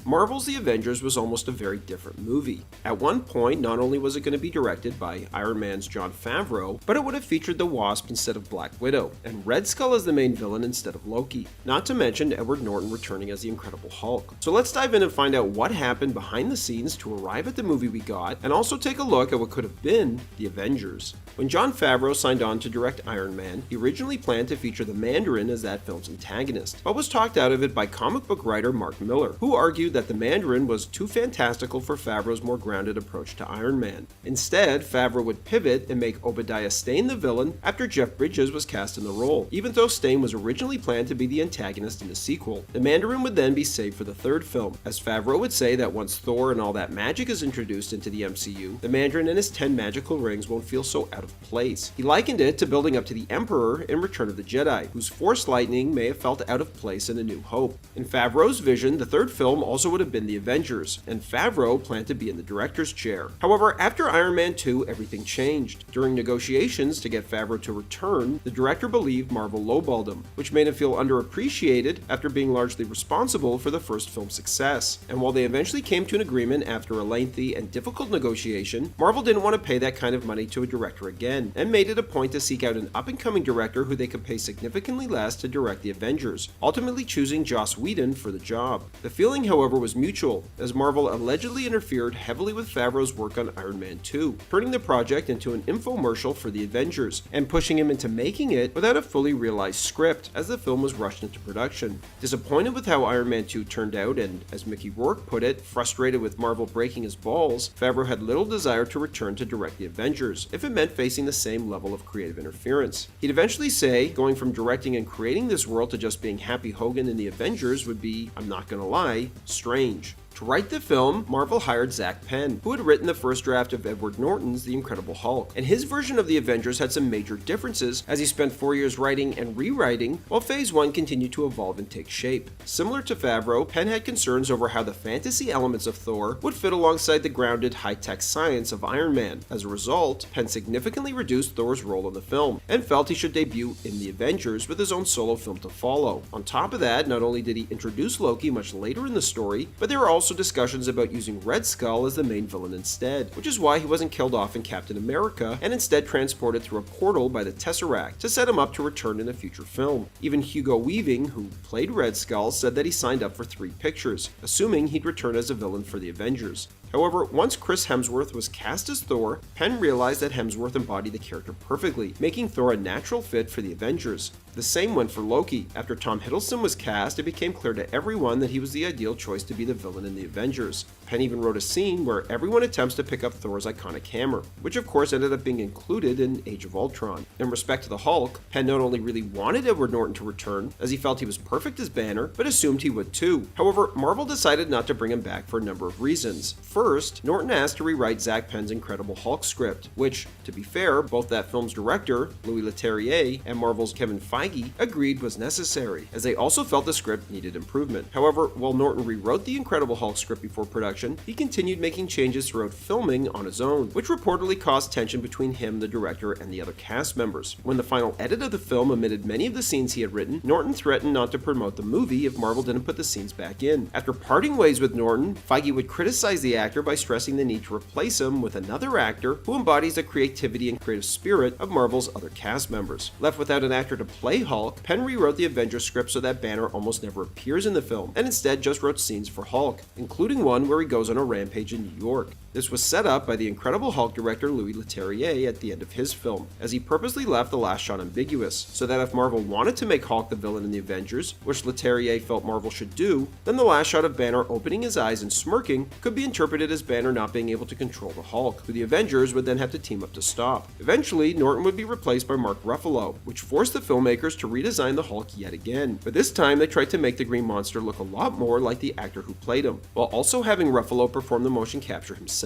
Marvel's The Avengers was almost a very different movie. At one point, not only was it going to be directed by Iron Man's Jon Favreau, but it would have featured the Wasp instead of Black Widow, and Red Skull as the main villain instead of Loki. Not to mention Edward Norton returning as the Incredible Hulk. So let's dive in and find out what happened behind the scenes to arrive at the movie we got, and also take a look at what could have been The Avengers. When Jon Favreau signed on to direct Iron Man, he originally planned to feature the Mandarin as that film's antagonist, but was talked out of it by comic book writer Mark Millar, who argued that the Mandarin was too fantastical for Favreau's more grounded approach to Iron Man. Instead, Favreau would pivot and make Obadiah Stane the villain after Jeff Bridges was cast in the role. Even though Stane was originally planned to be the antagonist in the sequel, the Mandarin would then be saved for the third film, as Favreau would say that once Thor and all that magic is introduced into the MCU, the Mandarin and his 10 magical rings won't feel so out of place. He likened it to building up to the Emperor in Return of the Jedi, whose Force lightning may have felt out of place in A New Hope. In Favreau's vision, the third film also would have been The Avengers, and Favreau planned to be in the director's chair. However, after Iron Man 2, everything changed. During negotiations to get Favreau to return, the director believed Marvel lowballed him, which made him feel underappreciated after being largely responsible for the first film's success. And while they eventually came to an agreement after a lengthy and difficult negotiation, Marvel didn't want to pay that kind of money to a director again, and made it a point to seek out an up-and-coming director who they could pay significantly less to direct The Avengers, ultimately choosing Joss Whedon for the job. The feeling, however, was mutual, as Marvel allegedly interfered heavily with Favreau's work on Iron Man 2, turning the project into an infomercial for The Avengers, and pushing him into making it without a fully realized script, as the film was rushed into production. Disappointed with how Iron Man 2 turned out, and as Mickey Rourke put it, frustrated with Marvel breaking his balls, Favreau had little desire to return to direct The Avengers, if it meant facing the same level of creative interference. He'd eventually say, going from directing and creating this world to just being Happy Hogan in The Avengers would be, I'm not gonna lie, strange. To write the film, Marvel hired Zach Penn, who had written the first draft of Edward Norton's The Incredible Hulk, and his version of the Avengers had some major differences as he spent 4 years writing and rewriting, while Phase 1 continued to evolve and take shape. Similar to Favreau, Penn had concerns over how the fantasy elements of Thor would fit alongside the grounded high-tech science of Iron Man. As a result, Penn significantly reduced Thor's role in the film, and felt he should debut in The Avengers with his own solo film to follow. On top of that, not only did he introduce Loki much later in the story, but there were also discussions about using Red Skull as the main villain instead, which is why he wasn't killed off in Captain America and instead transported through a portal by the Tesseract to set him up to return in a future film. Even Hugo Weaving, who played Red Skull, said that he signed up for 3 pictures, assuming he'd return as a villain for the Avengers. However, once Chris Hemsworth was cast as Thor, Penn realized that Hemsworth embodied the character perfectly, making Thor a natural fit for the Avengers. The same went for Loki. After Tom Hiddleston was cast, it became clear to everyone that he was the ideal choice to be the villain in the Avengers. Penn even wrote a scene where everyone attempts to pick up Thor's iconic hammer, which of course ended up being included in Age of Ultron. In respect to the Hulk, Penn not only really wanted Edward Norton to return, as he felt he was perfect as Banner, but assumed he would too. However, Marvel decided not to bring him back for a number of reasons. First, Norton asked to rewrite Zach Penn's Incredible Hulk script, which, to be fair, both that film's director, Louis Leterrier, and Marvel's Kevin Feige agreed was necessary, as they also felt the script needed improvement. However, while Norton rewrote the Incredible Hulk script before production, he continued making changes throughout filming on his own, which reportedly caused tension between him, the director, and the other cast members. When the final edit of the film omitted many of the scenes he had written, Norton threatened not to promote the movie if Marvel didn't put the scenes back in. After parting ways with Norton, Feige would criticize the actor by stressing the need to replace him with another actor who embodies the creativity and creative spirit of Marvel's other cast members. Left without an actor to play Hulk, Penn rewrote the Avengers script so that Banner almost never appears in the film, and instead just wrote scenes for Hulk, including one where he goes on a rampage in New York. This was set up by the Incredible Hulk director Louis Leterrier at the end of his film, as he purposely left the last shot ambiguous, so that if Marvel wanted to make Hulk the villain in the Avengers, which Leterrier felt Marvel should do, then the last shot of Banner opening his eyes and smirking could be interpreted as Banner not being able to control the Hulk, who the Avengers would then have to team up to stop. Eventually, Norton would be replaced by Mark Ruffalo, which forced the filmmakers to redesign the Hulk yet again, but this time they tried to make the Green Monster look a lot more like the actor who played him, while also having Ruffalo perform the motion capture himself.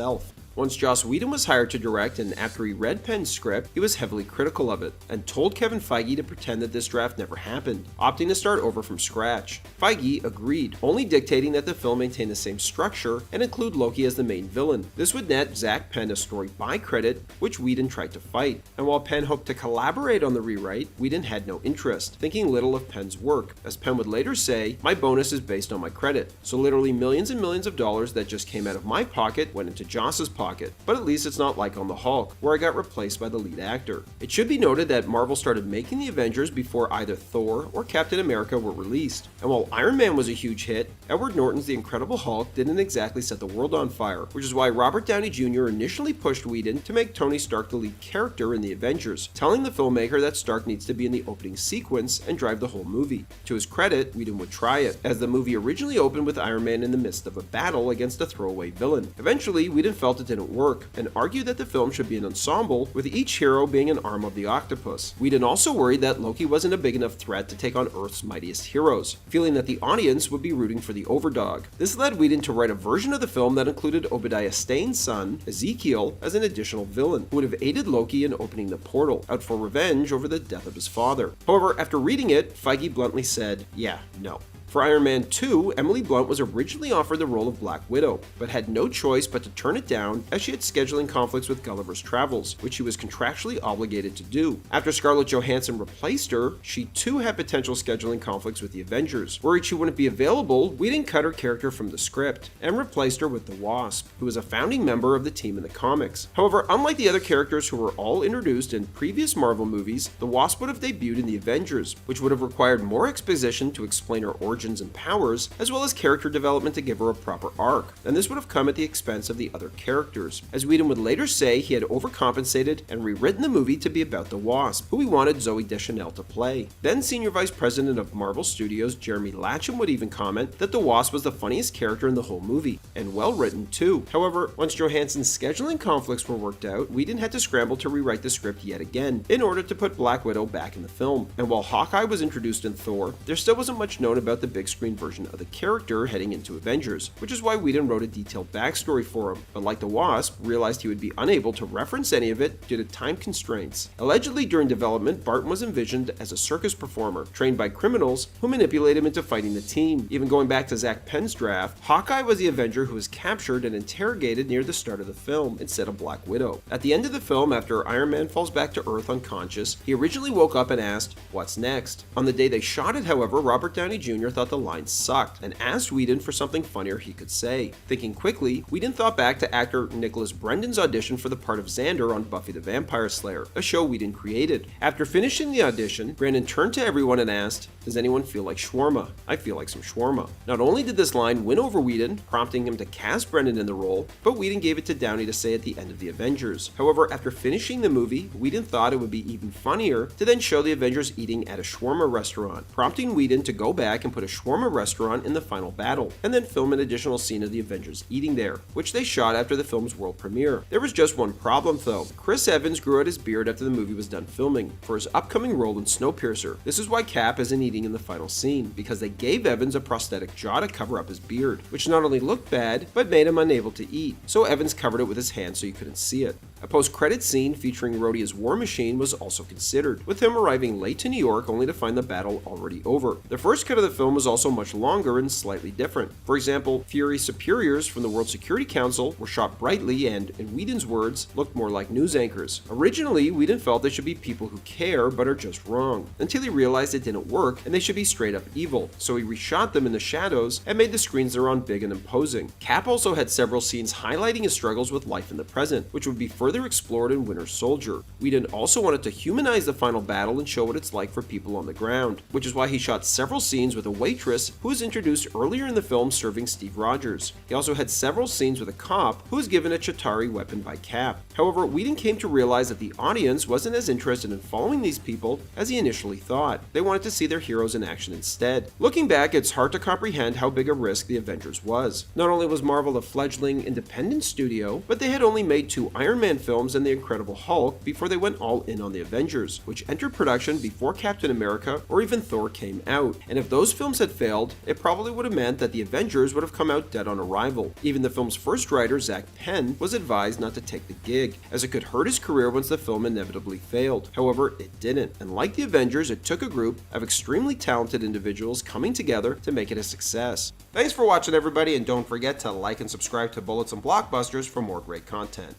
Once Joss Whedon was hired to direct, and after he read Penn's script, he was heavily critical of it, and told Kevin Feige to pretend that this draft never happened, opting to start over from scratch. Feige agreed, only dictating that the film maintain the same structure and include Loki as the main villain. This would net Zack Penn a story by credit, which Whedon tried to fight. And while Penn hoped to collaborate on the rewrite, Whedon had no interest, thinking little of Penn's work. As Penn would later say, "My bonus is based on my credit, so literally millions and millions of dollars that just came out of my pocket went into Joss's pocket. But at least it's not like on the Hulk, where I got replaced by the lead actor." It should be noted that Marvel started making the Avengers before either Thor or Captain America were released. And while Iron Man was a huge hit, Edward Norton's The Incredible Hulk didn't exactly set the world on fire, which is why Robert Downey Jr. initially pushed Whedon to make Tony Stark the lead character in the Avengers, telling the filmmaker that Stark needs to be in the opening sequence and drive the whole movie. To his credit, Whedon would try it, as the movie originally opened with Iron Man in the midst of a battle against a throwaway villain. Eventually, Whedon felt it didn't work, and argued that the film should be an ensemble, with each hero being an arm of the octopus. Whedon also worried that Loki wasn't a big enough threat to take on Earth's mightiest heroes, feeling that the audience would be rooting for the overdog. This led Whedon to write a version of the film that included Obadiah Stane's son, Ezekiel, as an additional villain, who would have aided Loki in opening the portal, out for revenge over the death of his father. However, after reading it, Feige bluntly said, "Yeah, no." For Iron Man 2, Emily Blunt was originally offered the role of Black Widow, but had no choice but to turn it down as she had scheduling conflicts with Gulliver's Travels, which she was contractually obligated to do. After Scarlett Johansson replaced her, she too had potential scheduling conflicts with the Avengers. Worried she wouldn't be available, Whedon cut her character from the script and replaced her with the Wasp, who was a founding member of the team in the comics. However, unlike the other characters who were all introduced in previous Marvel movies, the Wasp would have debuted in the Avengers, which would have required more exposition to explain her origins and powers, as well as character development to give her a proper arc, and this would have come at the expense of the other characters. As Whedon would later say, he had overcompensated and rewritten the movie to be about the Wasp, who he wanted Zooey Deschanel to play. Then Senior Vice President of Marvel Studios Jeremy Latcham would even comment that the Wasp was the funniest character in the whole movie, and well written too. However, once Johansson's scheduling conflicts were worked out, Whedon had to scramble to rewrite the script yet again, in order to put Black Widow back in the film. And while Hawkeye was introduced in Thor, there still wasn't much known about the big screen version of the character heading into Avengers, which is why Whedon wrote a detailed backstory for him, but like the Wasp, realized he would be unable to reference any of it due to time constraints. Allegedly during development, Barton was envisioned as a circus performer, trained by criminals who manipulate him into fighting the team. Even going back to Zack Penn's draft, Hawkeye was the Avenger who was captured and interrogated near the start of the film, instead of Black Widow. At the end of the film, after Iron Man falls back to Earth unconscious, he originally woke up and asked, "What's next?" On the day they shot it, however, Robert Downey Jr. thought the line sucked and asked Whedon for something funnier he could say. Thinking quickly, Whedon thought back to actor Nicholas Brendan's audition for the part of Xander on Buffy the Vampire Slayer, a show Whedon created. After finishing the audition, Brandon turned to everyone and asked, "Does anyone feel like shawarma? I feel like some shawarma." Not only did this line win over Whedon, prompting him to cast Brendan in the role, but Whedon gave it to Downey to say at the end of the Avengers. However, after finishing the movie, Whedon thought it would be even funnier to then show the Avengers eating at a shawarma restaurant, prompting Whedon to go back and put a shawarma restaurant in the final battle, and then film an additional scene of the Avengers eating there, which they shot after the film's world premiere. There was just one problem though. Chris Evans grew out his beard after the movie was done filming, for his upcoming role in Snowpiercer. This is why Cap isn't eating in the final scene, because they gave Evans a prosthetic jaw to cover up his beard, which not only looked bad, but made him unable to eat, so Evans covered it with his hand so you couldn't see it. A post-credit scene featuring Rhodey as War Machine was also considered, with him arriving late to New York only to find the battle already over. The first cut of the film was also much longer and slightly different. For example, Fury's superiors from the World Security Council were shot brightly and, in Whedon's words, looked more like news anchors. Originally, Whedon felt they should be people who care but are just wrong, until he realized it didn't work and they should be straight up evil, so he reshot them in the shadows and made the screens they're on big and imposing. Cap also had several scenes highlighting his struggles with life in the present, which would be further explored in Winter Soldier. Whedon also wanted to humanize the final battle and show what it's like for people on the ground, which is why he shot several scenes with a waitress who was introduced earlier in the film serving Steve Rogers. He also had several scenes with a cop who was given a Chitauri weapon by Cap. However, Whedon came to realize that the audience wasn't as interested in following these people as he initially thought. They wanted to see their heroes in action instead. Looking back, it's hard to comprehend how big a risk the Avengers was. Not only was Marvel a fledgling independent studio, but they had only made 2 Iron Man Superman films and The Incredible Hulk before they went all in on the Avengers, which entered production before Captain America or even Thor came out. And if those films had failed, it probably would have meant that the Avengers would have come out dead on arrival. Even the film's first writer, Zach Penn, was advised not to take the gig, as it could hurt his career once the film inevitably failed. However, it didn't, and like the Avengers, it took a group of extremely talented individuals coming together to make it a success. Thanks for watching, everybody, and don't forget to like and subscribe to Bullets and Blockbusters for more great content.